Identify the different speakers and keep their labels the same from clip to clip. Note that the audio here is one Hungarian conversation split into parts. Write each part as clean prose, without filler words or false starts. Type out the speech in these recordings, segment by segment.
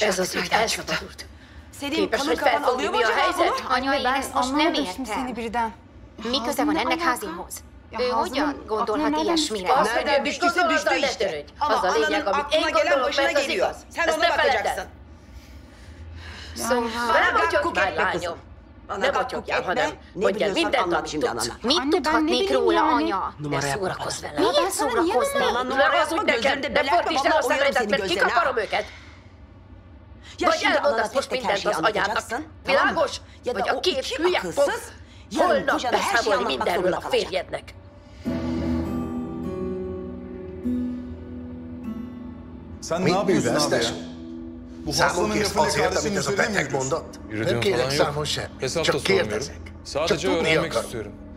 Speaker 1: Ez az ügy elszabadult. Képes, hogy felfogni, mi a helyzet?
Speaker 2: Anya, én ezt most nem értem. Mi köze van ennek Hazimhoz? Ő hogyan gondolhat ilyesmire?
Speaker 1: Az, hogy ő mit gondolod, ne törődj. Az a lényeg, amit én gondolok, mert az igaz. Ezt ne feledd el. Szóval nem vagyok már lányom. Nem vagyogjál, hanem mondjál mindent, amit tudsz.
Speaker 2: Mit tudhatnék róla, anya?
Speaker 1: Ne szórakozz vele.
Speaker 2: Miért szórakoznék?
Speaker 1: Nem hazudj nekem, de fordítsd el a szemedet, mert kikaparom őket. Vagy elmondasz most mindent az anyádnak. Világos? Vagy a két hülye fog holnap beszámolni mindenről a férjednek.
Speaker 3: Mit művelsz, tesó? Számon kérsz azért, amit ez a beteg mondott? Nem kérek számon semmit, csak kérdezek. Csak tudni akarom.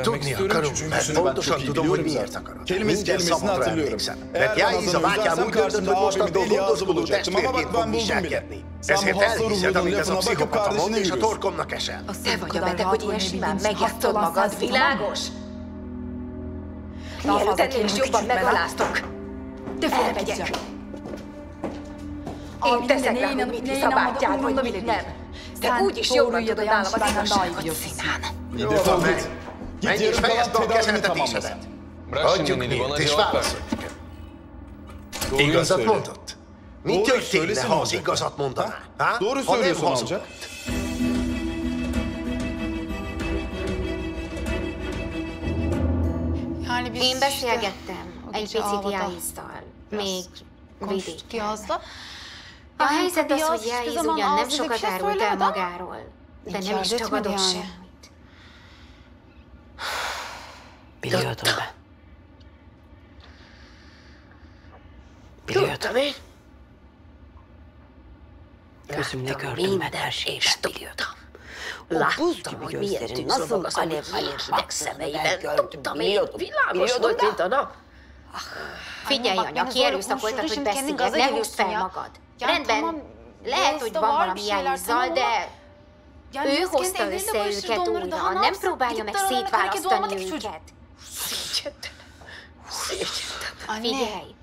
Speaker 3: Tudni akarom, mert pontosan tudom, hogy miért akarod. Minden szavamra emlékszem. Mert Jáiz a bátyám úgy döntött, hogy mostantól gondoskodó testvérként fog viselkedni. Ezért elhiszed, amit ez a pszichopata mond, és a torkomnak esel.
Speaker 1: Te vagy a beteg, hogy ilyen simán megjátszod magad, világos? Mielőtt ennél is jobban megaláztok. Többféle megyek. Én teszek rá, hogy mit hisz a bátyád, vagy mit nem. Te úgyis jobban tudod nálam az igazságot, Színán.
Speaker 3: Jó van, menj!
Speaker 1: Menj
Speaker 3: és fejezd be a kezeltetésedet!
Speaker 1: Adjuk
Speaker 3: nyílt, és válaszolj nekem. Igazat mondott? Mi történne, ha az igazat mondaná? Ha nem hazudott?
Speaker 2: Én beszélgettem egy picit Jáizzal, még vidéken. A helyzet az, hogy Jáiz ugyan nem sokat árult el magáról, de nem is tagadott semmit.
Speaker 1: Tudtam. Tudtam én. Láttam mindent, és tudtam. Láttam, hogy milyen tűz lobog az Olivia hideg szemeiben. Tudtam én, világos volt, mint a nap.
Speaker 2: Figyelj, anya, kierőszakoltad, hogy beszéljek, ne húzd fel magad. Rendben, lehet, hogy van valami Jáizzal, de ő hozta össze őket újra, nem próbálja meg szétválasztani őket. Figyelj!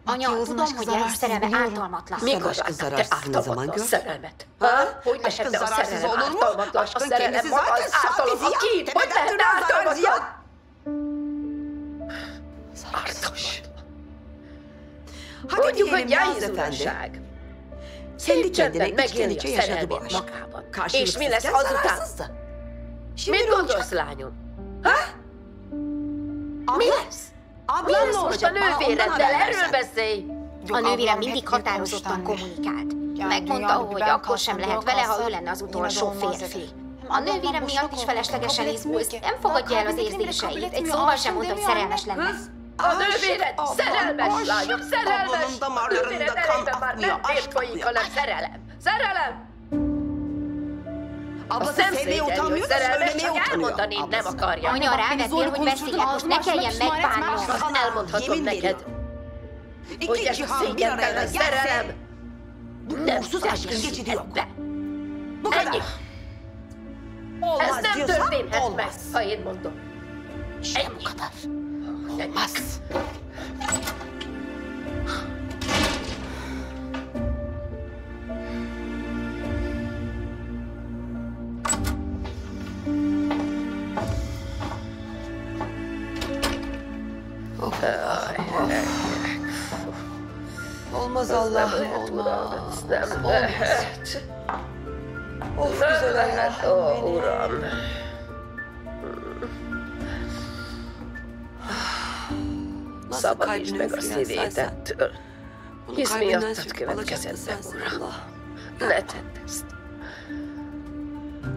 Speaker 2: Anya, tudom, hogy Jáiz szerelme ártalmatlan.
Speaker 1: Mikor láttad te ártalmatlan szerelmet? Hogy lehet te a szerelem ártalmatlan? A szerelem maga az ártalom, a két! Hogy lehet ártalmatlan? Ártalmatlan. Mondjuk, hogy Jáiz utasság. Szép csendben megéli a szerelmét magában. És mi lesz azután? Mit gondolsz, lányom? Mi lesz? Mi lesz most a nővéreddel? Erről beszélj!
Speaker 2: A nővérem mindig határozottan kommunikált. Megmondta, hogy akkor sem lehet vele, ha ő lenne az utolsó férfi. A nővérem miatt is feleslegesen izgulsz, nem fogadja el az érzéseit. Egy szóval sem mondta, hogy szerelmes lenne.
Speaker 1: A nővéred szerelmes, lányom, szerelmes! Nővéred elejében már nem vért folyik, hanem szerelem. Szerelem! Azt nem szégyelni, hogy szerelmes, csak elmondani nem akarja.
Speaker 2: Anya, rávettél, hogy beszéljek, most ne kelljen megbánnom.
Speaker 1: Azt elmondhatom neked, hogy ez a szégyentelen szerelem nem szüzesít ebbe. Ennyi. Ez nem történhet meg, ha én mondom. Ennyi. Max.
Speaker 4: Olmaz Allah'ım, olmaz.
Speaker 1: Nem lehet.
Speaker 4: Of, güzel Allah'ım
Speaker 1: benim. Uram. Szabadítsd meg a szívét ettől. Hisz miattad következett be, Uram. Ne tedd ezt.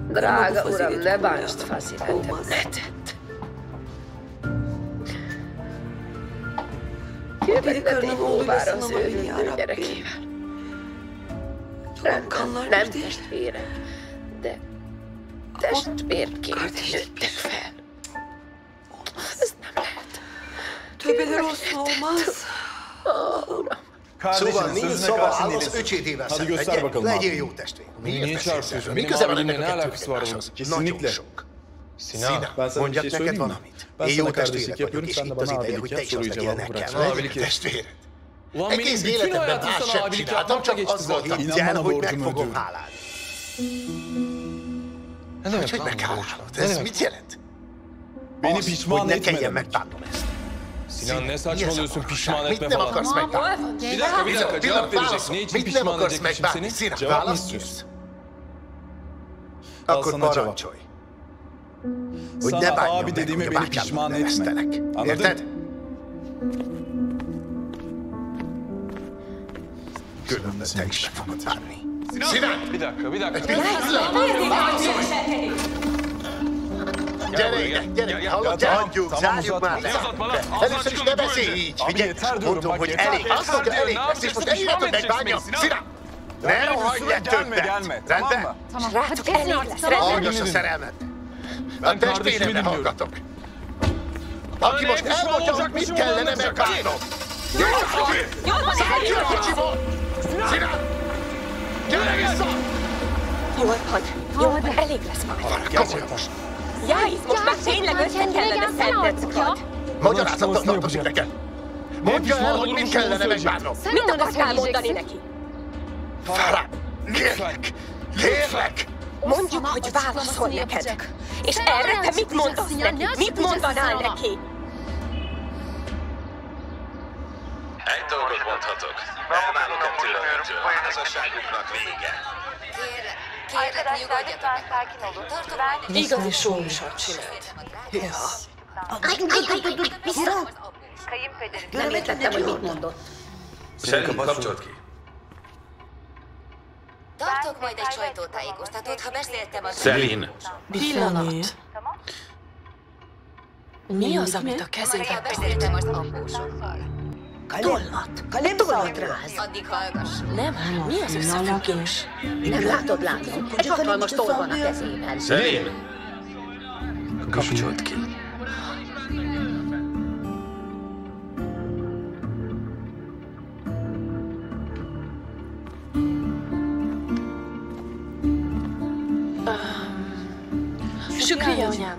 Speaker 1: Drága Uram, ne bántsd Faziletem, ne tedd. Kérlek, ne tégy óvára az ő minden gyerekével. Nem testvérek, de testvérként nőttek fel. Ez nem lehet.
Speaker 4: Tövbeler olsun, olmaz.
Speaker 1: Uram.
Speaker 3: Szóval nincs szava, az öcsédével szemben. Legyél jó testvér.
Speaker 5: Miért beszélsz?
Speaker 3: Mi köze van ennek a kettő egymáshoz? Nagyon sok. Szina, mondjak neked valamit. Én jó testvérek vagyok, és itt az ideje, hogy te is az legyél nekem. Testvéred. Egész életemben más sem csináltam, csak azzal hittem, hogy meg fogom hálálni. Hogy meghálálod? Ez mit jelent? Az, hogy ne kelljen megbánnom ezt.
Speaker 5: Sinan, ne saçmalıyorsun, pişman etme
Speaker 3: mit nem
Speaker 5: falan.
Speaker 3: akarsz megbánni?
Speaker 5: Bir dakika, cevap vereceksin. Ne için
Speaker 3: Mit nem
Speaker 5: pişman
Speaker 3: akarsz
Speaker 5: edecekmişim
Speaker 3: megbánni?
Speaker 5: seni?
Speaker 3: Sinan,
Speaker 5: Cevap mı
Speaker 3: választ
Speaker 5: istiyorsun?
Speaker 3: jössz. Akkor parancsolj. Hogy ne
Speaker 5: Sana
Speaker 3: bánjam
Speaker 5: abi
Speaker 3: meg,
Speaker 5: dediğime
Speaker 3: hogy a
Speaker 5: beni pişman
Speaker 3: bátyámnak
Speaker 5: etme.
Speaker 3: neveztelek.
Speaker 5: Anladın?
Speaker 3: Érted? Különben te is meg fogod bánni. Sinan!
Speaker 5: Bir dakika.
Speaker 3: Gyere ide, gyere! Hallod, hagyjuk, zárjuk már le! Először is ne beszélj így! Figyelj, mondom, hogy elég! Azt mondja, elég lesz, és most ennyire tud megbánjam! Sinan! Ne rohanj le többet! Rendben?
Speaker 2: Srácok, elég lesz, rendben.
Speaker 3: Hallgass a szerelmet! A testvéremre hallgatok! Aki most elmondja, hogy mit kellene megbánnom! Szállj ki a kocsiból! Sinan! Gyere vissza!
Speaker 2: Jól van, elég lesz majd.
Speaker 3: Komolyan most!
Speaker 2: Jáiz, most már tényleg össze kellene szedned magad.
Speaker 3: Magyarázatot tartozik nekem! Mondja el, hogy mit kellene megbánnom!
Speaker 2: Mit akartál mondani neki?
Speaker 3: Farah, kérlek!
Speaker 2: Mondjuk, hogy válaszol neked. És erre te mit mondasz neki? Mit mondanál neki?
Speaker 6: Egy dolgot mondhatok. Elválok ettől a nőtől. A házasságunknak vége.
Speaker 2: Kérlek, nyugodjatok meg. Tartok majd egy
Speaker 4: Igazi sómsat csinált.
Speaker 2: vissza. Nem értettem, hogy mit mondott.
Speaker 6: Selin, kapcsolt ki.
Speaker 2: Tartok majd egy sajtótájékoztatót, ha beszéltem az...
Speaker 6: Selin!
Speaker 4: Pillanat. Mi az, amit a kezében?
Speaker 2: Beszéltem az apósokkal.
Speaker 1: Tollat ráz.
Speaker 2: Addig hallgass.
Speaker 4: Nem, mi az összefüggés?
Speaker 1: Nem látod, látom. Egy hatalmas toll van a kezében.
Speaker 6: Selin! Kapcsolt ki.
Speaker 4: Sükriye anyám,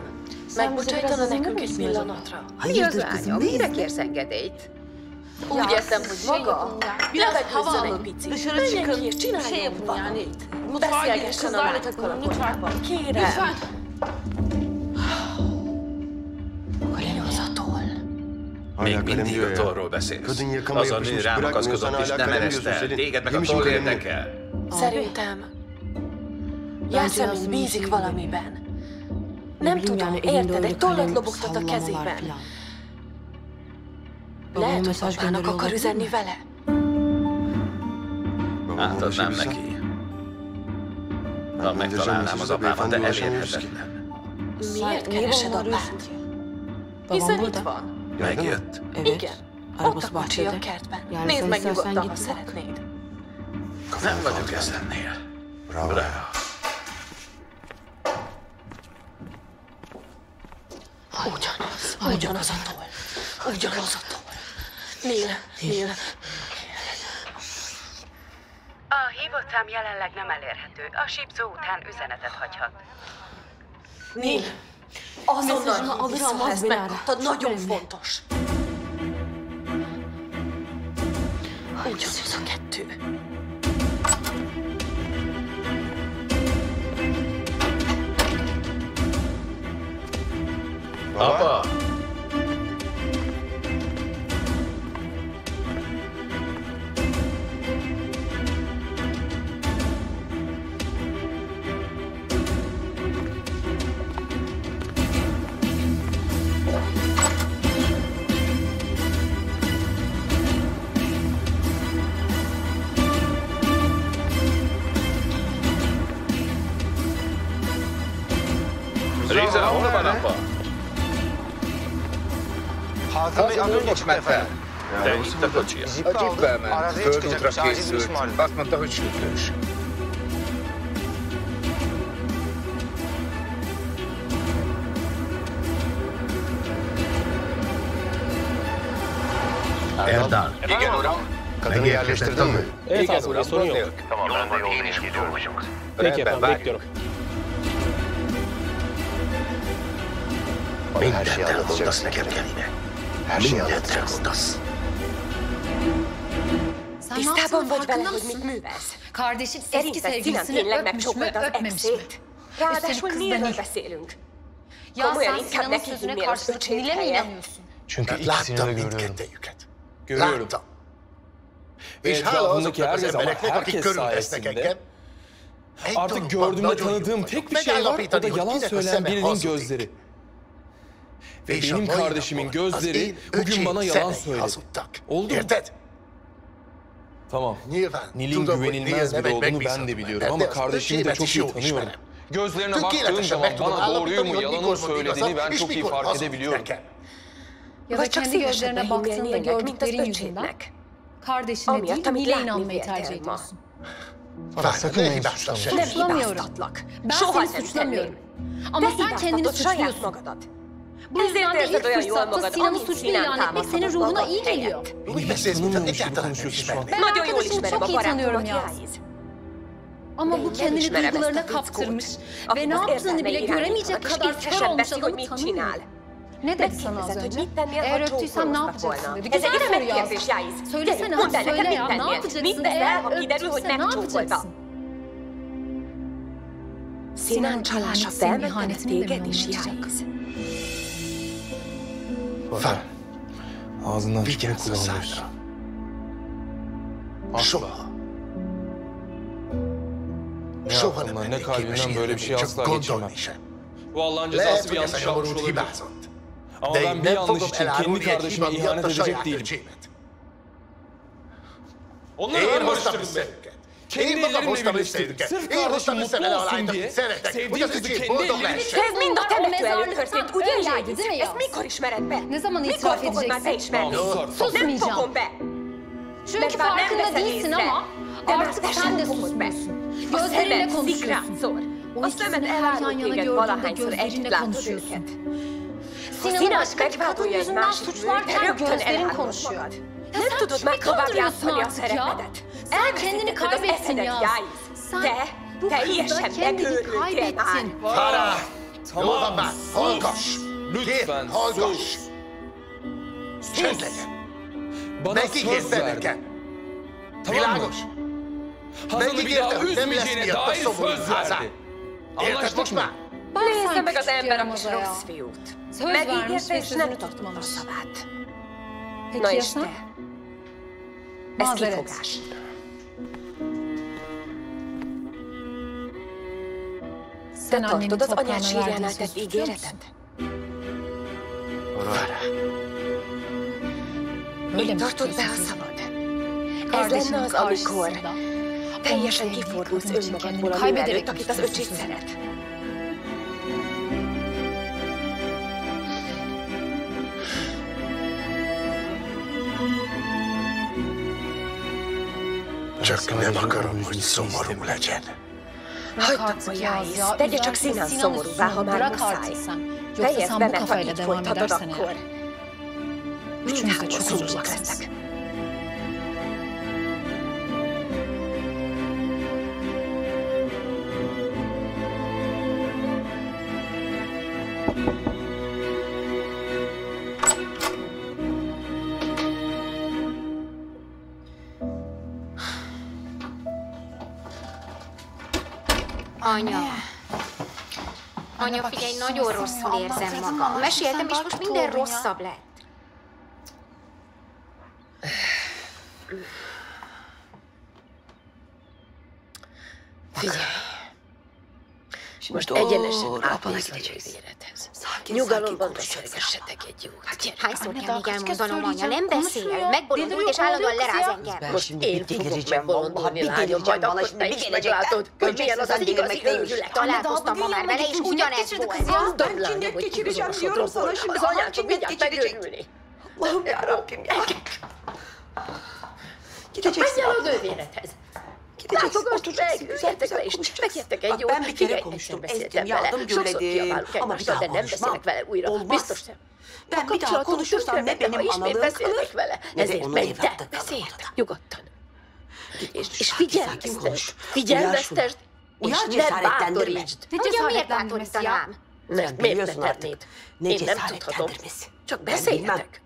Speaker 4: megbocsájtana nekünk egy pillanatra?
Speaker 1: Mi az lányom? Mire kérsz engedélyt? Úgy értem, hogy maga levegőzzön egy picit. Menjen ki és csináljon valamit. Beszélgessen a látokkal a konyhában. Kérem.
Speaker 4: Mi az a toll?
Speaker 6: Még mindig a tollról beszélsz. Az a nő rám akaszkodott és nem ereszte el. Téged meg a toll érdekel.
Speaker 4: Szerintem Jászmin bízik valamiben. Nem tudom, érted? Egy tollat lobogtat a kezében. Lehet, hogy apának akar üzenni vele.
Speaker 6: Átadnám neki. Ha megtalálnám az apámat, de elérhetetlen.
Speaker 4: Miért keresed apát? Hiszen itt van.
Speaker 6: Megjött.
Speaker 4: Igen. Ott a kocsi a kertben. Nézd meg nyugodtan, ha szeretnéd.
Speaker 6: Nem vagyok ezennél. Bravo.
Speaker 4: Ugyanaz a toll. Ugyanaz a toll. Neil.
Speaker 7: A hívott szám jelenleg nem elérhető. A sípszó után üzenetet hagyhat.
Speaker 4: Neil, azonnal vissza, ha ezt megkaptad, nagyon fontos. Ugyanaz a kettő.
Speaker 6: Apa! Riza, hol van apa? Nincs már fel. De itt a kocsia.
Speaker 8: A jeepvel ment, földútra készült. Azt mondta, hogy sütős.
Speaker 3: Erdal.
Speaker 6: Igen, uram.
Speaker 3: Megérkezett a nő?
Speaker 8: Igen, uram, gond nélkül.
Speaker 6: Jól van, én is kidolgozunk.
Speaker 8: Rendben, várjuk.
Speaker 3: Mindent elmondasz nekem, Kelly. Mindent elmondasz.
Speaker 1: Tisztában vagy vele, hogy mit művelsz? Szerinted Sinan tényleg megcsókolta az exét? Ráadásul miről beszélünk? Komolyan inkább neki hinnél az öcsét helyett.
Speaker 3: Çünkü láttam mindkettőjüket. Láttam. És hála azoknak az embereknek, akik körülvesznek engem,
Speaker 5: Artık gördüğümde tanıdığım tek bir şey var, o da yalan söyleyen birinin gözleri. Ve benim kardeşimin gözleri bugün bana yalan söyledi. Oldu mu? Tamam. Nil'in güvenilmez biri olduğunu ben de biliyorum ama kardeşimi de çok iyi tanıyorum. Gözlerine baktığım zaman bana doğruyu mu yalan mı söylediğini ben çok iyi fark edebiliyorum.
Speaker 1: Ya da kendi gözlerine baktığında gördüklerin yüzünden kardeşine değil Nil'e inanmayı tercih ediyorsun.
Speaker 3: Sakın beni suçlama.
Speaker 1: Suçlamıyorum. Ben seni suçlamıyorum. Ama sen kendini suçluyorsun. Bu yüzden de ilk fırsatta Sinan'ı suçlu ilan etmek senin ruhuna iyi geliyor. Ben arkadaşımı çok iyi tanıyorum Yağız. Ama bu kendini duygularına kaptırmış ve ne yaptığını bile göremeyecek kadar kör olmuş adamı tanımıyor. Ne dedi sana az önce? Eğer öptüysem ne yapacaksın dedi. Güzel soru Yağız. Söylesene hadi söyle ya. Ne yapacaksın eğer öptüyse ne yapacaksın?
Speaker 7: Sinan csalása felmentett téged is, Yáiz.
Speaker 3: Fel.
Speaker 5: Ağzından çıkanı kullanmıyorsun.
Speaker 3: Asla.
Speaker 5: Ne aklımdan ne kalbimden böyle bir şey asla geçirmem. Bu Allah'ın cezası bir yanlış yapmış olabilir. Ama ben bir yanlış için kendi kardeşime ihanet edecek değilim. Onları ben barıştırdım be. Kendi ellerimle birleştirdim. Sırf kardeşim mutlu olsun diye sevdiği kızı kendi ellerimle...
Speaker 1: Ez mind a temető előtt történt, ugye Yáiz? Ezt mikor ismered be? Ne zaman itiraf edeceksin? Susmayacağım. Çünkü farkında değilsin ama artık sen de susmuyorsun. Gözlerinle konuşuyorsun. O ikisini her yan yana gördüğünde gözlerinle konuşuyorsun. Sinan'ı başka kadın yüzünden suçlarken gözlerin konuşuyor. Ya sen kimi kandırıyorsun artık ya? Sen kendini kaybettin ya. Sen bu kızda kendini kaybettin.
Speaker 3: Farah!
Speaker 5: Tamam,
Speaker 3: Hallgass!
Speaker 5: lütfen sus.
Speaker 3: Csend legyen!
Speaker 5: Bana söz
Speaker 3: Megígérte
Speaker 5: verdin.
Speaker 3: nekem!
Speaker 5: Tamam mı?
Speaker 3: Világos?
Speaker 5: Hazan'ı bir daha üzmeyeceğine dair söz verdi. Anlaştık mı?
Speaker 1: Nézze meg az ember a kis rossz fiút. Megígérte és nem tartotta a szavát. Na és te? Ez kifogás. Te tartod az anyád sírjánál tett ígéretet? Így tartod be a szavad. Ez lenne az, amikor teljesen kifordulsz önmagadból a nő előtt, akit az öcsid szeret.
Speaker 3: Csak nem akarom, hogy szomorú legyen.
Speaker 1: Hagyd abba, Yáiz, tegye csak Sinan szomorúvá, ha már muszáj. Fejezd be, mert ha így folytatod, akkor mindhárman szomorúak lesznek.
Speaker 2: Anya, figyelj, nagyon rosszul érzem magam. Meséltem, és most minden rosszabb lett.
Speaker 1: Figyelj! Most egyenesen átnéz a csővéredhez. Nyugalomban beszélgessetek egy jót.
Speaker 2: Hányszor kell még elmondanom, anya? Nem beszél, megbolondult, és állandóan leráz engem.
Speaker 1: Most én fogok megbolondulni, lányom, majd akkor te is meglátod, hogy milyen az az igazi őrület.
Speaker 2: Találkoztam ma már vele, és ugyanez volt.
Speaker 1: Tudom, lányom, hogy kibizonyosod rosszul, az anyád fog mindjárt megőrülni. Csak menj el a nővéredhez. Látogassuk meg, üljetek le, és megértek egy jót. Figyelj, egyszer beszéltem vele, sokszor kiabálok egymástól, de nem beszélek vele újra. Biztos nem. A kapcsolatunk tönkre megy, ha ismét beszélnek vele. Ezért menj te, beszéltek, nyugodtan. És figyelmeztesd, és ne bátorítsd.
Speaker 2: Ugye miért bátorítanám?
Speaker 1: Mert miért ne tennéd? Én nem tudhatom. Csak beszéljetek.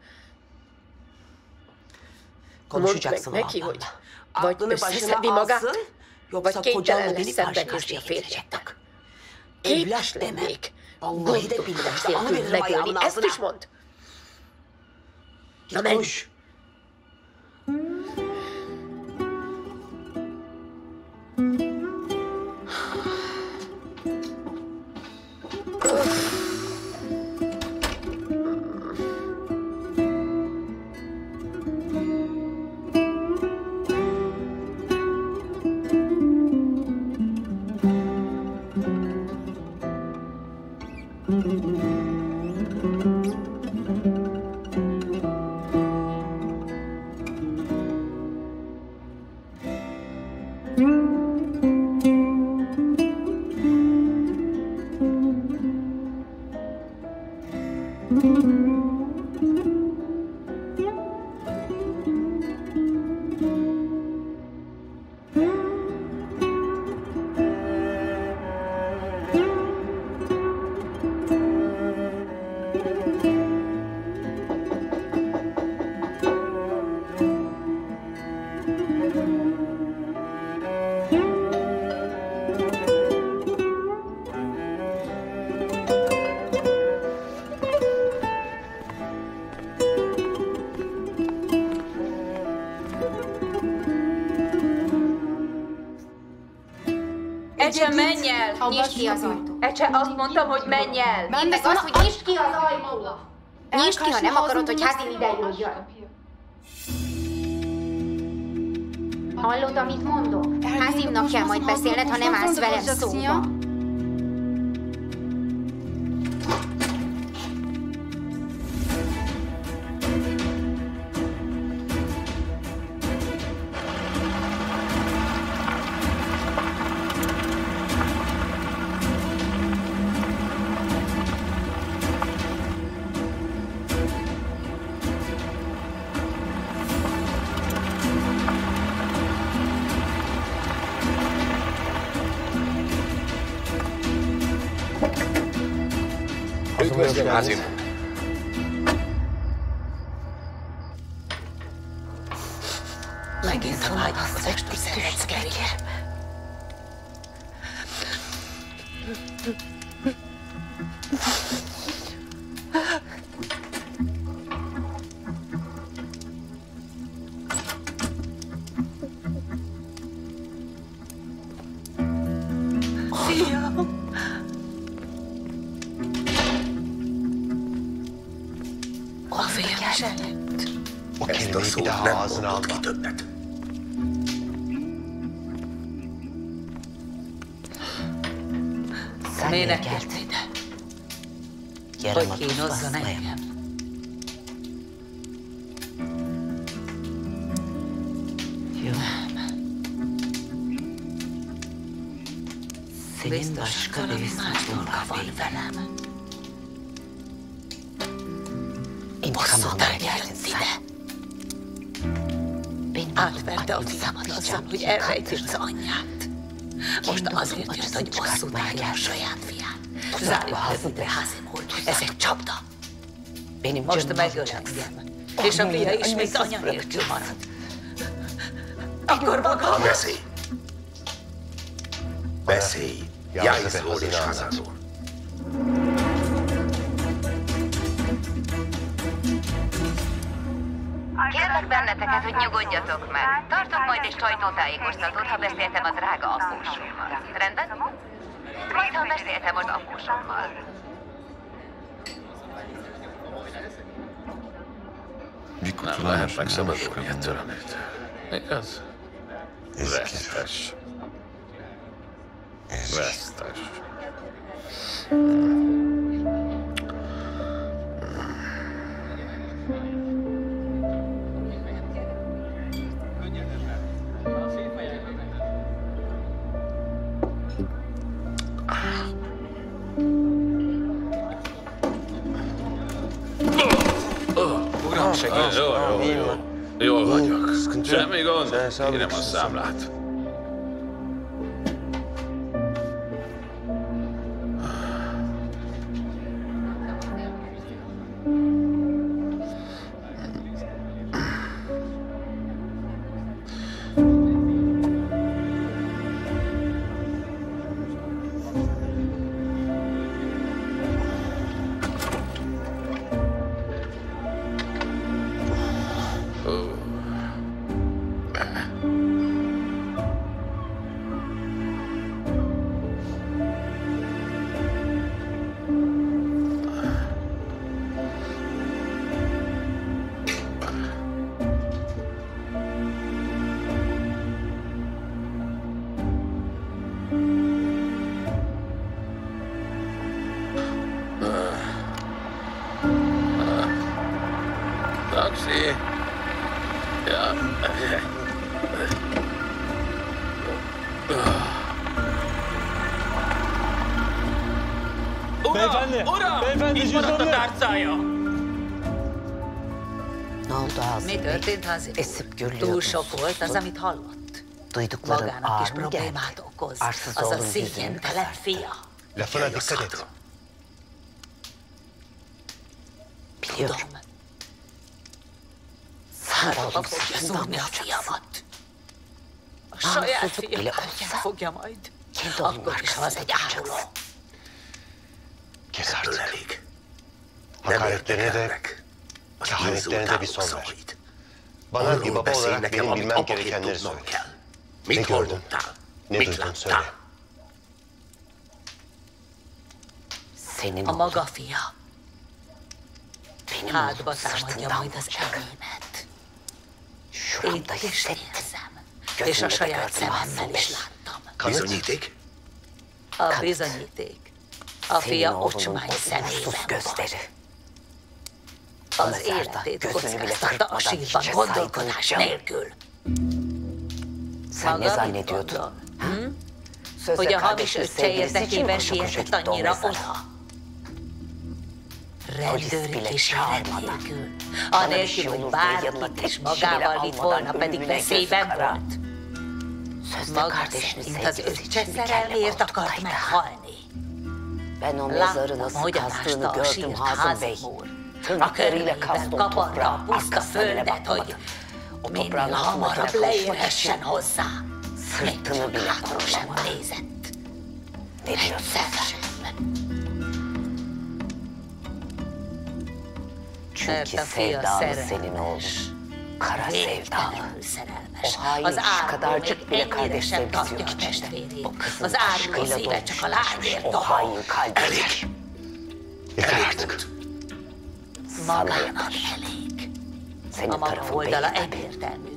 Speaker 1: Mondd meg neki, hogy vagy összeszedni magát, vagy kénytelen lesz szembenézni a férjeknek. Képes lennék gondolatok nélkül megölni. Ezt is mondd! Na menj!
Speaker 2: Ecse, menj el! Nyisd ki az ajtót! Ecse, azt mondtam, hogy menj el! Mondd meg azt, hogy nyisd ki az ajtót! Nyisd ki, ha nem akarod, hogy Hazim ide jöjjön! Hallod, amit mondok? Hazimnak kell majd beszélned, ha nem állsz velem szóba.
Speaker 6: Üdvözlöm, Hazim!
Speaker 1: Megint a vágyakozást szeretsz, Gergely.
Speaker 6: Ezt a szót nem mondod ki többet.
Speaker 1: Miért ért ide? Hogy kínozzon engem? Jó. Biztosan valami más dolga van velem. Bosszút eljött ide. Átvette a fiamat azzal, hogy elrejti az anyját. Most azért jött, hogy bosszút állja a saját fiát. Zárjuk ide, Hazim úr, ez egy csapda. Most megölöm, és a fia ismét anya nélkül marad. Akkor maga...
Speaker 6: Beszélj! Beszélj! Jáizról és Hazazról.
Speaker 9: Kérlek benneteket, hogy nyugodjatok meg. Tartok majd egy sajtótájékoztatót, ha beszéltem a drága apósommal. Rendben? Majd, ha beszéltem az apósommal.
Speaker 6: Nem lehet megszabadulni ettől a nőtől. Igaz? Vesztes. Vesztes. Uram, segíts! Jól vagyok. Semmi gond. Kérem a számlát. Sí. Ja.
Speaker 10: Beyefendi, itt maradt a tárcája!
Speaker 1: Mi történt, házi? Túl sok volt az, amit hallott. Magának is problémát okoz. Az a szégyentelen fia.
Speaker 6: Lefele dikkat.
Speaker 1: Tudom. Szárba fogja szúrni a fiamat. A saját fia kártyán fogja majd. Akkor is, ha az egy áruló.
Speaker 6: Ebből elég. Nem értenek. Az inzultálók szavait. Arról beszélj nekem, amit abban tudnom kell. Mit hallottál? Mit láttál?
Speaker 1: A maga fia. Hátba támadja majd az enyémet. Én is érzem. És a saját szememmel is láttam.
Speaker 6: Bizonyíték?
Speaker 1: A bizonyíték a fia ocsmány szemében van. Az életét kockáztatta a sírban gondolkodás nélkül. Maga mit gondol? Hogy a hamis öccse érdekében sietett annyira oda? Rendőri kísérlet nélkül. Anélkül, hogy bármit is magával vitt volna, pedig veszélyben volt. Maga szerint az öccse szerelméért akart meghalni. Láttam, hogyan ásta a sírt Házimúr. A körüleivel kaparra a puszta földet, hogy minél hamarabb leérhessen hozzá. Még csak hátra sem nézett. Egyszer sem. Mert a fia szerelmes. Végtelenül szerelmes. Az áruló még ennyire sem tartja a testvérét. Az áruló szíve csak a lányért dohol.
Speaker 6: Elég. Elég.
Speaker 1: Magának elég. A maga oldala egyértelmű.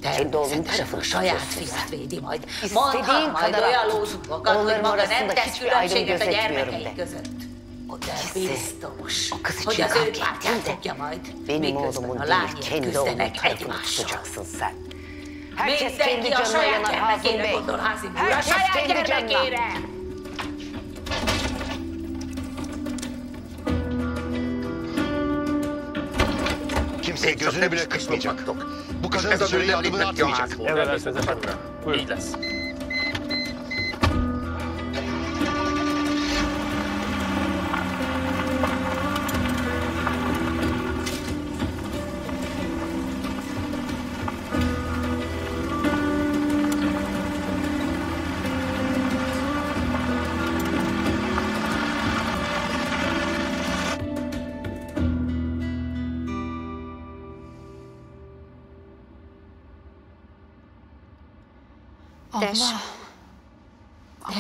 Speaker 1: Természetesen a saját fiát védi majd. Mondhat majd olyan lózukokat, hogy maga nem tesz különbséget a gyermekei között. De biztos, hogy az ő pártját fogja majd, miközben a lányért küzdenek egymással. Mindenki a saját gyermekére gondol, Házimúr, a saját gyermekére!
Speaker 6: Kimség gözünü bile kısmayacaktık. Bu kadar da böyle adımını atmayacaksın.
Speaker 10: Így lesz.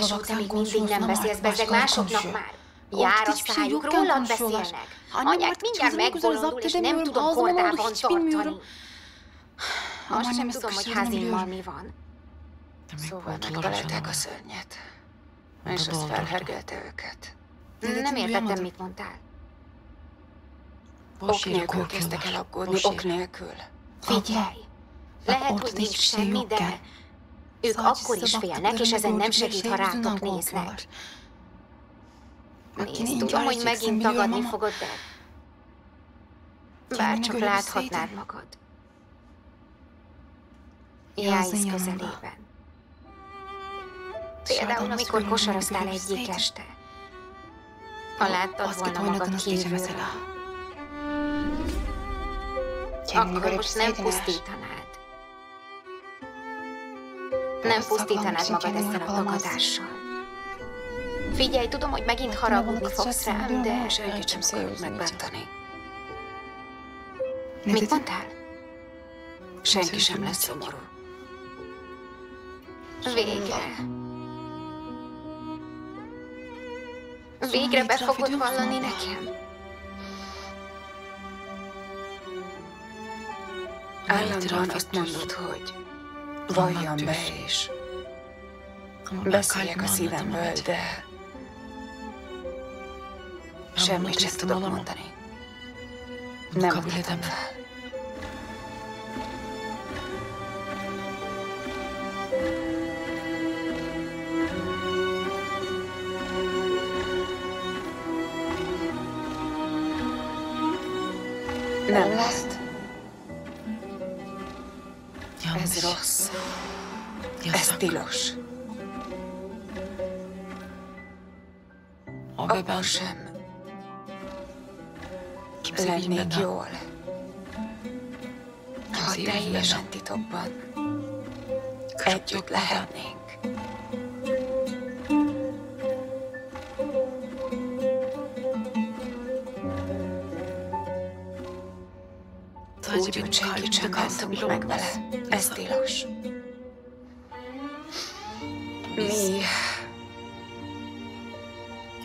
Speaker 2: Tesó, te még mindig nem beszélsz, bezzeg másoknak már. Jár a szájuk, rólad beszélnek. Anyák mindjárt megbolondul, és nem tudom kordában tartani. Azt sem tudom, hogy Házimmal mi van.
Speaker 4: Szóval megtalálták a szörnyet. És az felhergelte őket.
Speaker 2: Nem értettem, mit mondtál.
Speaker 4: Ok nélkül kezdtek el aggódni, ok nélkül.
Speaker 2: Figyelj! Lehet, hogy nincs semmi, de ők akkor is félnek, és ezen nem segít, ha rátok néznek. Nézd, tudom, hogy megint tagadni fogod, de bár csak láthatnád magad. Jáisz közelében. Például, amikor kosaraztál egyik este. Ha láttad volna magad kívülről, akkor most nem pusztítanád. Nem pusztítanád magad ezzel a tagadással. Figyelj, tudom, hogy megint haragudni fogsz rám, de
Speaker 4: Senkit sem akarod megbántani.
Speaker 2: mit mondtál?
Speaker 4: Senki sem lesz szomorú.
Speaker 2: Végre. Végre be fogod vallani nekem?
Speaker 4: Állandóan azt mondod, hogy valljam be és beszéljek a szívemből, de semmit sem tudok mondani. Nem ültem fel.
Speaker 1: Nem lesz. Ez rossz. Ez tilos. Abban sem lennék jól, ha teljesen titokban együtt lehetnénk. Úgy, hogy senkit sem bántunk meg vele. Ez tilos.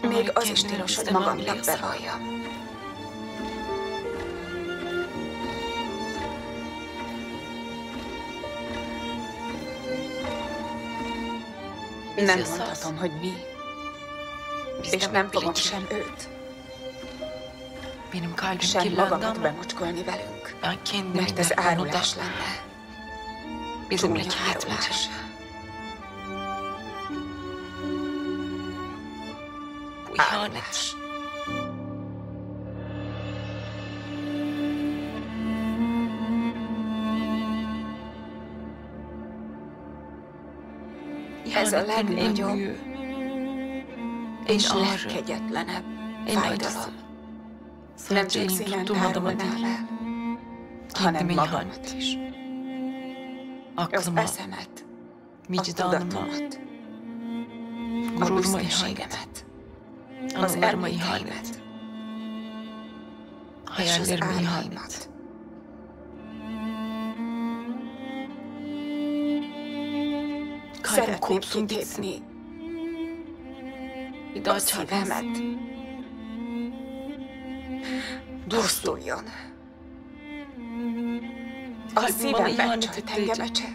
Speaker 1: Még az is tilos, hogy magamnak bevalljam. Nem mondhatom, hogy mi. És nem fogom sem őt. Sem magamat bemocskolni velünk. Mert ez árulás lenne. Csúnya árulás. Árulás. Ez a legnagyobb és legkegyetlenebb fájdalom. Nem csak színen árulnám el, hanem magamat is. Az eszemet, a tudatomat, a büszkeségemet, az emlékeimet, és az álmaimat. Szeretném kitépni a szívemet. Pusztuljon. A szívem megcsalt engemet se.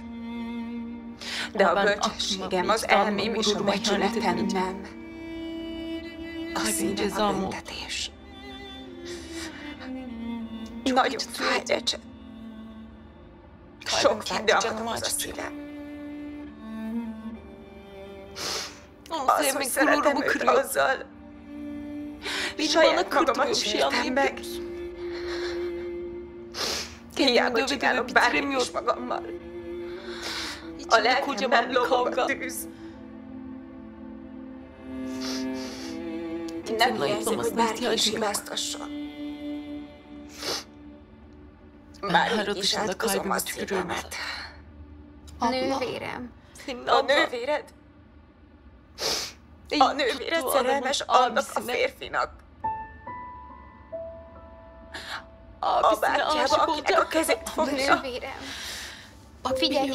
Speaker 1: De a bölcsességem, az elmém és a becsületem nem. A szívem a büntetés. Nagyon fáj, Ecse. Sok fájdalmat hoz a szívem. Az, hogy szeretem őt azzal, saját magamat sértem meg. Hiába csinálok bármit is magammal. A lelkemben lobog a tűz. Nem hiányzik, hogy bárki is hibáztasson. Bármit is átkozom a szívemet.
Speaker 2: Nővérem.
Speaker 1: A nővéred? A nővéred szerelmes annak a férfinak. A bátyjába, akinek a kezét fogja.
Speaker 2: Nővérem. Figyelj,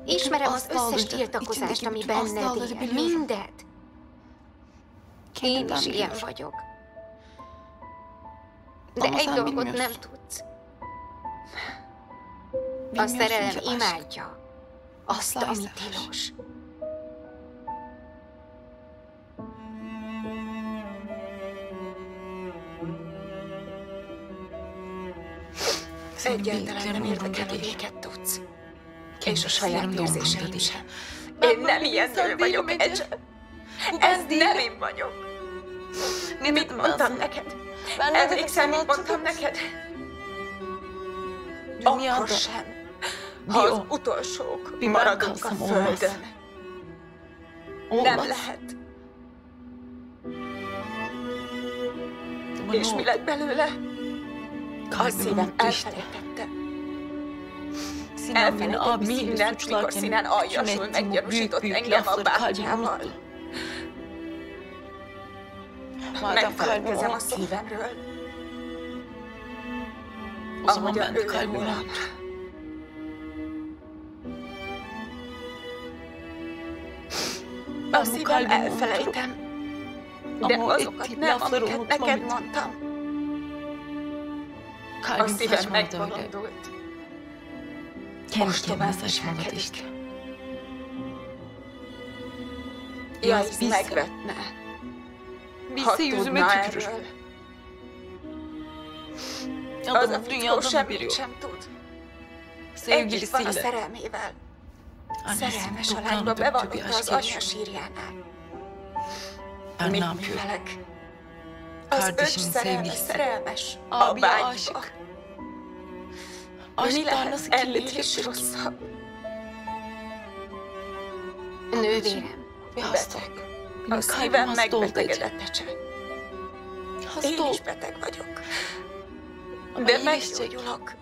Speaker 2: ismerem az összes tiltakozást, ami benned él. Mindet. Én is ilyen vagyok. De egy dolgot nem tudsz. A szerelem imádja azt, ami tilos.
Speaker 1: Egyáltalán nem érdekel, hogy miket tudsz. És a saját érzéseim sem. Én nem ilyen nő vagyok, Ecse. Ez nem én vagyok. Mit mondtam neked? Emlékszel, mit mondtam neked? Akkor sem. Ha az utolsók maradunk a földön. Nem lehet. És mi lett belőle? A szívem elfelejtette. Elfelejtett mindent, mikor Sinan aljasul meggyanúsított engem a bátyjával. Megfelelkezem a szívemről. Ahogyan ő rólam. A szívem elfelejtem. De azokat nem, amiket neked mondtam. A szívem megbolondult. Ostobán viselkedik. Jaisz megvetne. Ha tudna erről. Az a fickó semmit sem tud. Együtt van a szerelmével. Szerelmes a lányba, bevallotta az anyja sírjánál. Mit művelek? Az öcs szerelmes a bágyba.
Speaker 4: Aşklar nasıl kirletilip rosszabb.
Speaker 2: Nővérem.
Speaker 4: Beteg. A szívem megbetegedett, Ecse. Én is beteg vagyok. De meggyógyulok.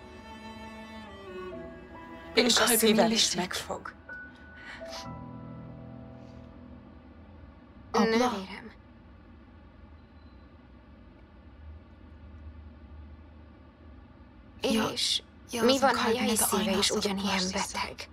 Speaker 4: És a szívem is megfog.
Speaker 2: Nővérem. És mi van, ha Jai szíve is ugyanilyen beteg?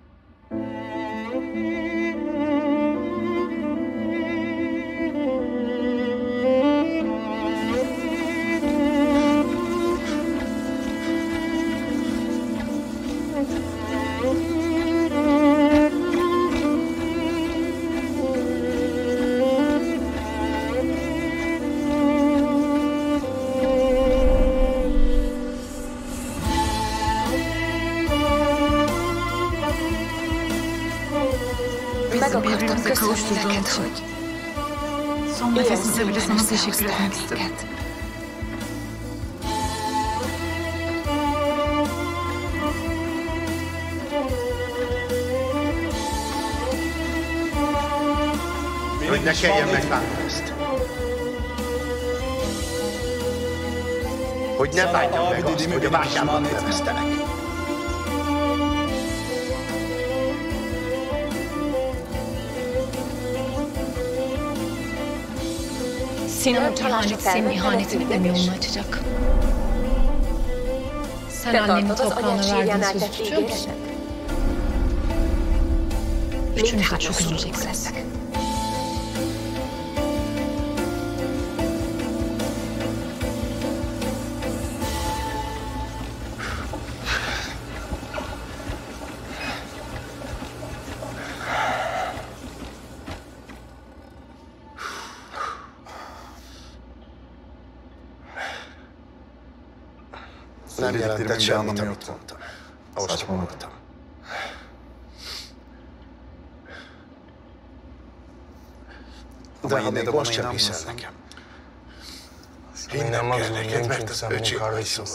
Speaker 4: Meg akartam köszönni neked, hogy ilyen szépen összehoztál minket.
Speaker 6: Hogy ne kelljen megbánni ezt. Hogy ne bánjam meg azt, hogy a vágyában neveztelek.
Speaker 11: Sinan Talanit senin ihanetini demiyorum açacak. Sen annenin toprağına verdiğin sözü tutuyor musun? Üçünüz de çok üzüleceksiniz.
Speaker 6: Nem jelentett semmit, amit mondtam. Saçmaladım. De ha még most sem hiszel nekem. Hinnem kell neked, mert az öcsém szól.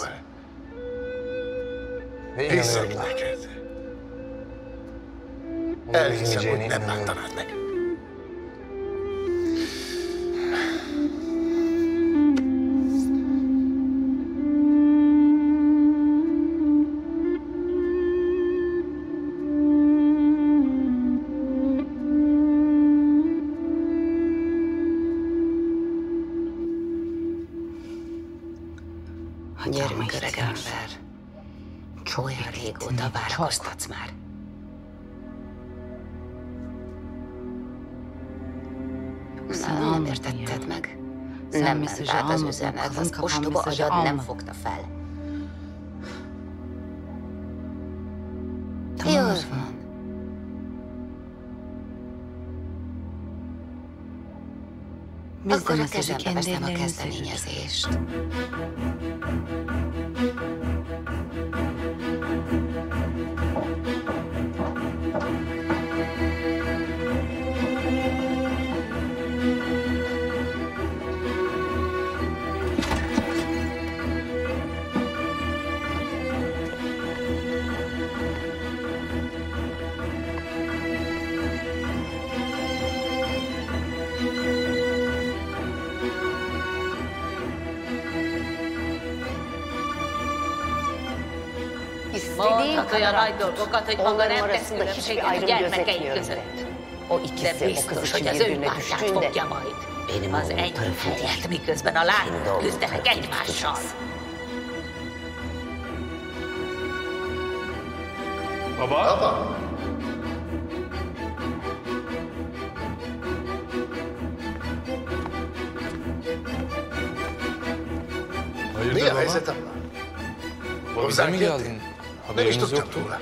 Speaker 6: Hiszem neked. Elhiszem, hogy nem bántanád meg.
Speaker 1: Gyerünk, öreg ember. Olyan régóta várakoztatsz már. Nem értetted meg. Nem ment át az üzenet, az ostoba agyad nem fogta fel. Jól van. Akkor a kezembe veszem a kezdeményezést.
Speaker 12: Mondhat olyan nagy dolgokat, hogy maga nem tesz különbséget a gyermekeink között. De biztos, hogy az ő pártját fogja majd. Az enyém helyett, miközben a lányok küzdenek egymással.
Speaker 10: Baba?
Speaker 6: Mi a helyzet, apa?
Speaker 5: Hozzá mi geldin?
Speaker 6: Nem is tudtam róla.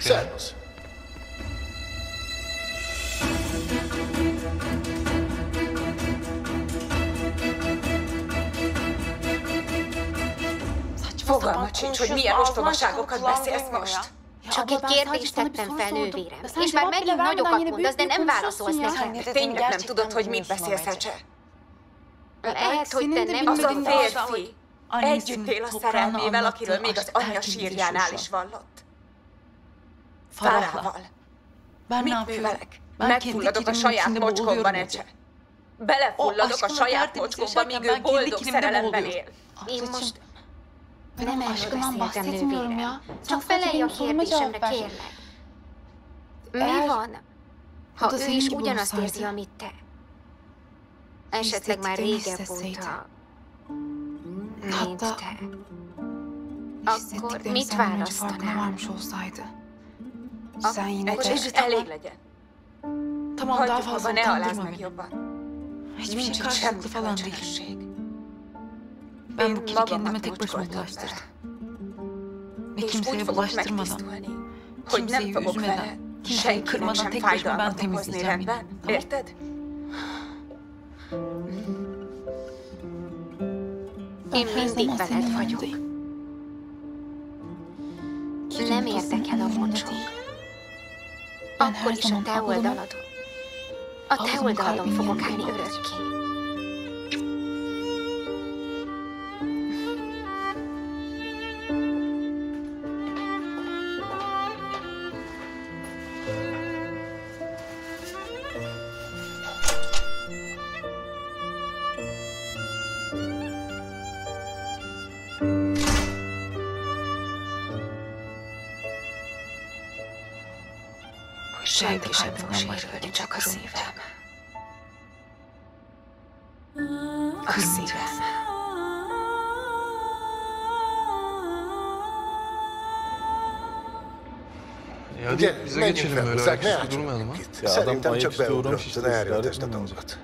Speaker 6: Szervusz.
Speaker 4: Fogalmat sincs, hogy milyen ostobaságokat beszélsz most.
Speaker 2: Csak egy kérdést tettem fel, nővérem. És már megint nagyokat mondasz, de nem válaszolsz nekem.
Speaker 4: Tényleg nem tudod, hogy mit beszélsz, Ecse?
Speaker 2: Lehet, hogy te nem...
Speaker 4: Az a férfi
Speaker 13: Együtt él a szerelmével, akiről még az anyja sírjánál is vallott. Farával. Mit művelek? Megfulladok a saját mocskomban, Ecse. Belefulladok a saját mocskomba, míg ő boldog szerelemben él.
Speaker 2: Én most nem erről beszéltem, nővére. Csak felelj a kérdésemre, kérlek. Mi van, ha ő is ugyanazt érzi, amit te? Esetleg már régebb óta, mint te. Akkor mit választanál?
Speaker 13: Ecse, elég legyen. Hagyjuk abba, ne alázd meg jobban. Nincs itt semmi kölcsönösség. Én magamat mocskoltam vele. És úgy fogok megtisztulni, hogy nem fogok vele senkinek sem fájdalmat okozni, rendben? Érted?
Speaker 2: Én mindig veled vagyok. Nem érdekel a mocsok. Akkor is a te oldaladon. A te oldaladon fogok állni örökké.
Speaker 13: Senki sem fog sérülni, csak a szívem. A szívem.
Speaker 5: Gyere, menjünk fel hozzák, ne álltsunk itt. Szerintem csak beugrott, ne erőltesd a dolgot.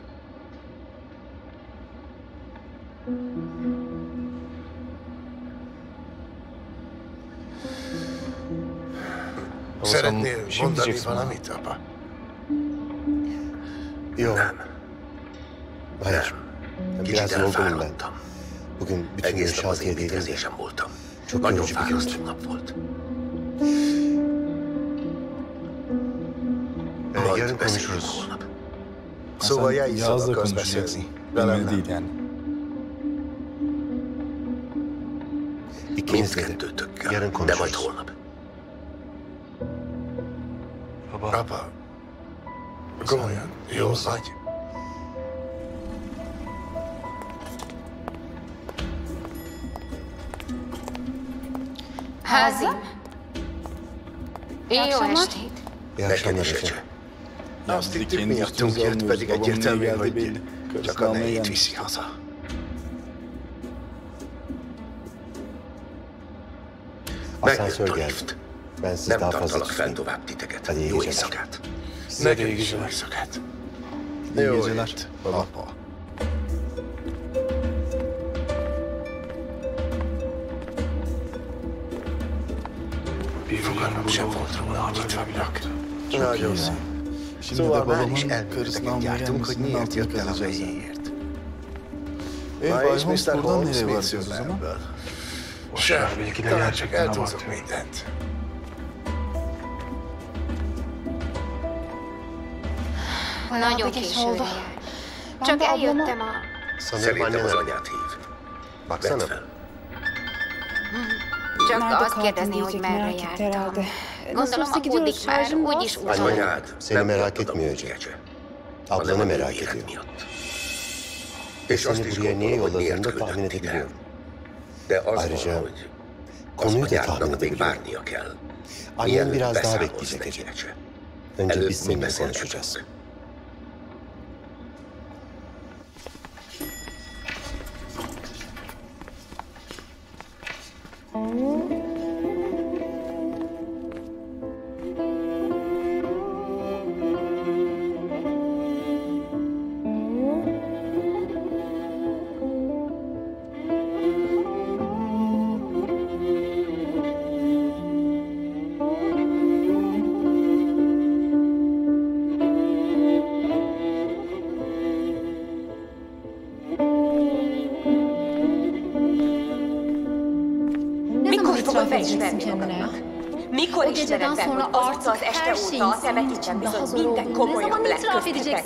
Speaker 5: Szeretnél mondani valamit, apa?
Speaker 6: Jó.
Speaker 5: Nem.
Speaker 6: Várj.
Speaker 5: Kicsit elfáradtam. Egész nap az építkezésen voltam. Nagyon fárasztó nap volt. Majd beszélünk holnap. Szóval Jaisszal akarsz beszélni. Velem nem. Mindkettőtökkel, de majd holnap. Apa, komolyan, jó vagy?
Speaker 2: Házim. Jó estét.
Speaker 5: Neked is, Ecse. Azt hittük, miattunk jött, pedig egyértelmű, hogy csak a nejét viszi haza. Megjött a lift. Nem tartalak fel tovább titeket. Jó éjszakát. Neked is jó éjszakát. Jó éjt, apa. Fogalmam sem volt róla, hogy itt vannak. Nagyon szép. Szóval már is elmélteket jártunk, hogy miért jött el a vegyéért. Ma és Mr. Holmes mit szül le ebből? Semmi, talán csak eltúzok mindent.
Speaker 2: Nagyon későn jár. Csak eljöttem a...
Speaker 5: Szerintem az anyát hív. Vedd fel.
Speaker 2: Csak azt kérdezni, hogy merre jártam. Gondolom aggódik már, úgyis utol.
Speaker 5: Anyád nem merak etmeyecek. Ablanı merak ediyor. És azt is gondolom, hogy miért küldött ide. De az van, hogy az anyádnak még várnia kell. Mielőtt beszámolsz neki, Ecse. Előbb mi beszélgetünk.
Speaker 13: Mikor ismered meg, hogy azóta az este óta a temetésben bizony minden komolyabb lett köztetek?